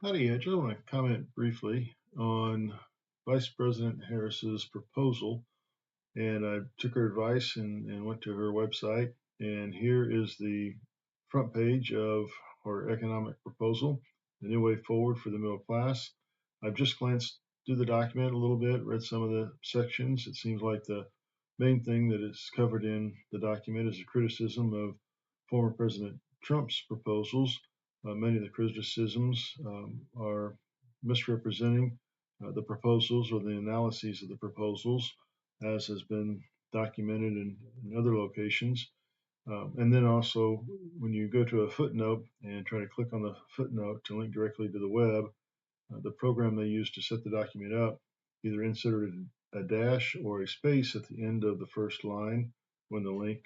Howdy, I just want to comment briefly on Vice President Harris's proposal. And I took her advice and went to her website. And here is the front page of her economic proposal, the new way forward for the middle class. I've just glanced through the document a little bit, read some of the sections. It seems like the main thing that is covered in the document is a criticism of former President Trump's proposals. Many of the criticisms are misrepresenting the proposals or the analyses of the proposals, as has been documented in other locations. And then also, when you go to a footnote and try to click on the footnote to link directly to the web, the program they use to set the document up either inserted a dash or a space at the end of the first line when the link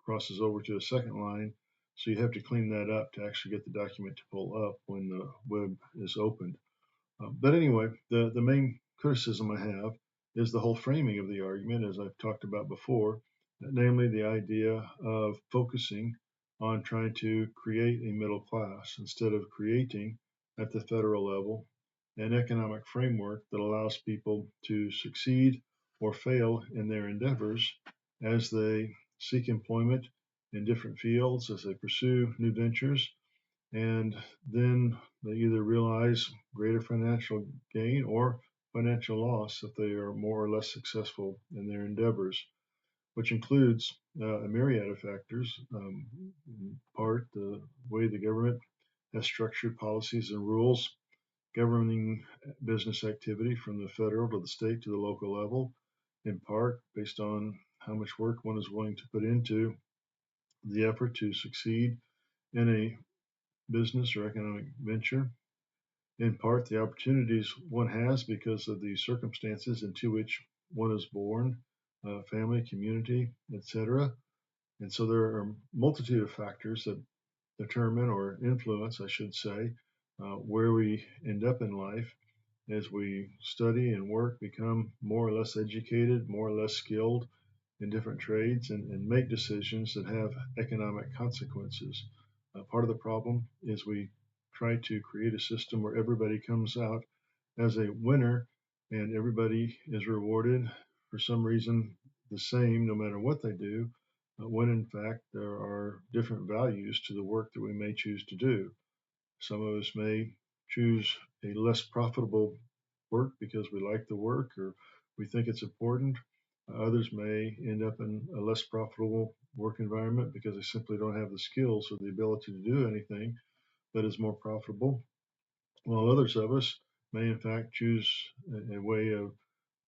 crosses over to a second line. So you have to clean that up to actually get the document to pull up when the web is opened. But anyway, the main criticism I have is the whole framing of the argument, as I've talked about before, namely the idea of focusing on trying to create a middle class instead of creating at the federal level an economic framework that allows people to succeed or fail in their endeavors as they seek employment in different fields, as they pursue new ventures, and then they either realize greater financial gain or financial loss if they are more or less successful in their endeavors, which includes a myriad of factors. In part, the way the government has structured policies and rules governing business activity from the federal to the state to the local level, in part based on how much work one is willing to put into the effort to succeed in a business or economic venture, in part the opportunities one has because of the circumstances into which one is born, family, community, etc. And so there are a multitude of factors that determine or influence, I should say, where we end up in life as we study and work, become more or less educated, more or less skilled in different trades, and make decisions that have economic consequences. Part of the problem is we try to create a system where everybody comes out as a winner and everybody is rewarded for some reason the same no matter what they do, when in fact there are different values to the work that we may choose to do. Some of us may choose a less profitable work because we like the work or we think it's important. Others may end up in a less profitable work environment because they simply don't have the skills or the ability to do anything that is more profitable, while others of us may in fact choose a way of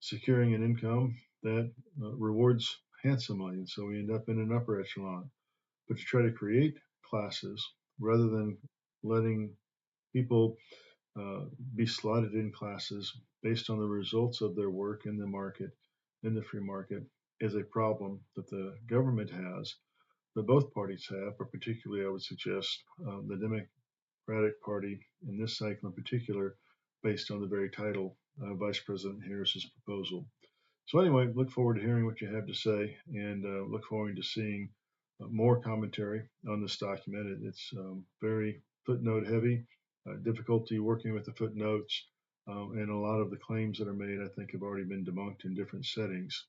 securing an income that rewards handsomely, and so we end up in an upper echelon. But to try to create classes rather than letting people be slotted in classes based on the results of their work in the market, in the free market, is a problem that the government has, that both parties have, but particularly I would suggest the Democratic Party in this cycle in particular, based on the very title of Vice President Harris's proposal. So anyway, look forward to hearing what you have to say, and look forward to seeing more commentary on this document. It's very footnote heavy, difficulty working with the footnotes, and a lot of the claims that are made, I think, have already been debunked in different settings.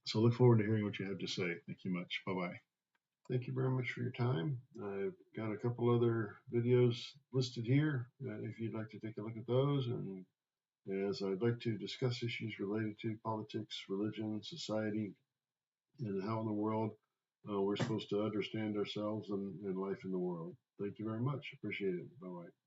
So look forward to hearing what you have to say. Thank you much. Bye bye. Thank you very much for your time. I've got a couple other videos listed here if you'd like to take a look at those, and as I'd like to discuss issues related to politics, religion, society, and how in the world we're supposed to understand ourselves and life in the world. Thank you very much. Appreciate it. Bye bye.